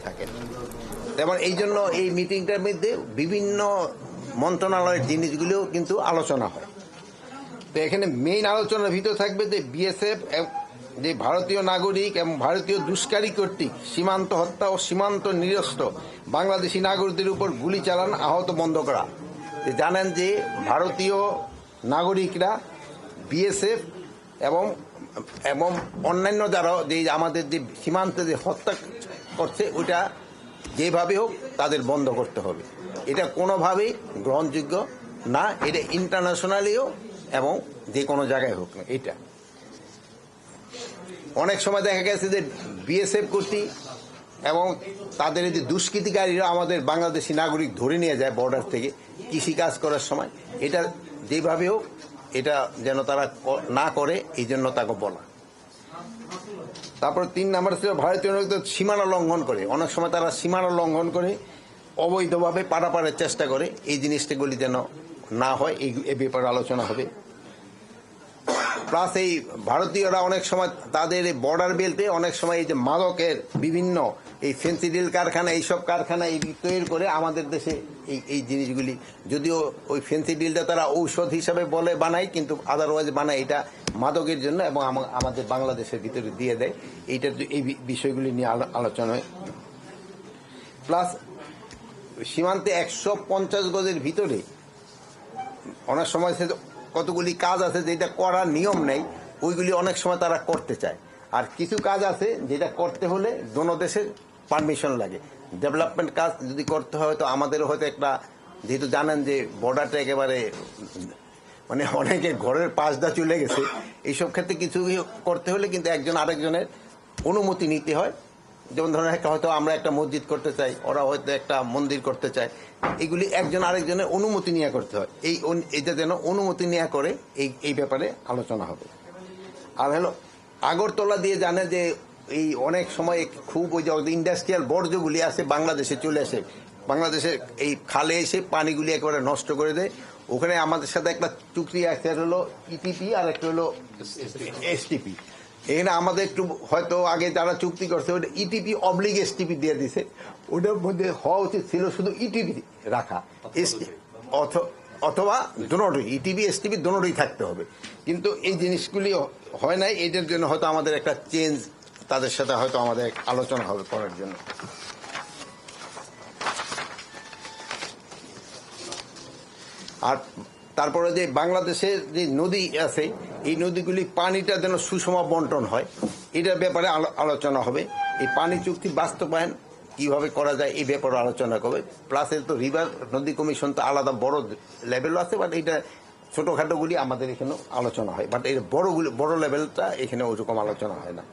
থাকেন। যেমন এই জন্য এই মিটিংটার মধ্যে বিভিন্ন মন্ত্রণালয়ের জিনিসগুলিও কিন্তু আলোচনা হয়। তো এখানে মেইন আলোচনার ভিতর থাকবে যে বিএসএফ যে ভারতীয় নাগরিক এবং ভারতীয় দুষ্কারী কর্তৃক সীমান্ত হত্যা ও সীমান্ত নিরস্ত বাংলাদেশি নাগরিকদের উপর গুলি চালান আহত বন্ধ করা। জানেন যে ভারতীয় নাগরিকরা বিএসএফ এবং অন্যান্য যারা যে আমাদের যে সীমান্তে যে হত্যা করছে ওইটা যেভাবে হোক তাদের বন্ধ করতে হবে। এটা কোনোভাবেই গ্রহণযোগ্য না, এটা ইন্টারন্যাশনালিও এবং যে কোনো জায়গায় হোক না। এটা অনেক সময় দেখা গেছে যে বিএসএফ কর্তৃক এবং তাদের যে দুষ্কৃতিকারীরা আমাদের বাংলাদেশি নাগরিক ধরে নিয়ে যায় বর্ডার থেকে কৃষিকাজ করার সময়, এটা যেভাবে হোক এটা যেন তারা না করে, এই জন্য তাকে বলা। তারপর 3 নম্বর ছিল ভারতীয় নাগরিক সীমানা লঙ্ঘন করে। অনেক সময় তারা সীমানা লঙ্ঘন করে অবৈধভাবে পারাপারের চেষ্টা করে, এই জিনিসটাগুলি যেন না হয়, এই ব্যাপারে আলোচনা হবে। প্লাস এই ভারতীয়রা অনেক সময় তাদের বর্ডার বেল্টে অনেক সময় এই যে মাদকের বিভিন্ন এই ফেন্সিডিল কারখানা, এইসব কারখানা এই তৈরি করে আমাদের দেশে এই জিনিসগুলি, যদিও ওই ফেন্সিডিলটা তারা ঔষধ হিসাবে বলে বানায়, কিন্তু আদারওয়াইজ বানায় এটা মাদকের জন্য এবং আমাদের বাংলাদেশের ভিতরে দিয়ে দেয়। এই বিষয়গুলি নিয়ে আলোচনা হয়। প্লাস সীমান্তে 150 গজের ভিতরে অনেক সময় কতগুলি কাজ আছে যেটা করার নিয়ম নেই, ওইগুলি অনেক সময় তারা করতে চায়। আর কিছু কাজ আছে যেটা করতে হলে দোনো দেশের পারমিশন লাগে। ডেভেলপমেন্ট কাজ যদি করতে হয় তো আমাদেরও হয়তো একটা, যেহেতু জানেন যে বর্ডারটা একেবারে মানে অনেকে ঘরের পাশ দা চলে গেছে, এইসব ক্ষেত্রে কিছু করতে হলে কিন্তু একজন আরেকজনের অনুমতি নিতে হয়। যেমন ধরেন হয়তো আমরা একটা মসজিদ করতে চাই, ওরা হয়তো একটা মন্দির করতে চায়, এগুলি একজন আরেকজনের অনুমতি নিয়ে করতে হয়। এটা যেন অনুমতি নেওয়া করে এই ব্যাপারে আলোচনা হবে। আর হলো আগরতলা দিয়ে জানে যে এই অনেক সময় খুব ওই যে ইন্ডাস্ট্রিয়াল বর্জ্যগুলি আছে বাংলাদেশে চলে আসে, বাংলাদেশের এই খালে এসে পানিগুলি একেবারে নষ্ট করে দেয়। ওখানে আমাদের সাথে একটা চুক্তি আছে, হলো ইটিপি আর একটা হলো এসটিপি। এখানে আমাদের একটু হয়তো আগে যারা চুক্তি করছে ওটা ইটিপি অবলিগ এসটিপি দিয়ে দিছে, ওটার মধ্যে হওয়া উচিত ছিল শুধু ইটিপি রাখা, অথবা দোনোটি ইটিপি এসটিপি দোনোটি থাকতে হবে। কিন্তু এই জিনিসগুলি হয় নাই, এটার জন্য হয়তো আমাদের একটা চেঞ্জ তাদের সাথে হয়তো আমাদের আলোচনা হবে করার জন্য। আর তারপরে যে বাংলাদেশের যে নদী আছে এই নদীগুলি পানিটা যেন সুষম বন্টন হয়, এটার ব্যাপারে আলোচনা হবে। এই পানি চুক্তি বাস্তবায়ন কিভাবে করা যায় এই ব্যাপারে আলোচনা করবে। প্লাস এর তো রিভার নদী কমিশন তো আলাদা বড় লেভেলও আছে, বাট এটা ছোটোখাটোগুলি আমাদের এখানেও আলোচনা হয়, বাট এই বড় লেভেলটা এখানে ওইরকম আলোচনা হয় না।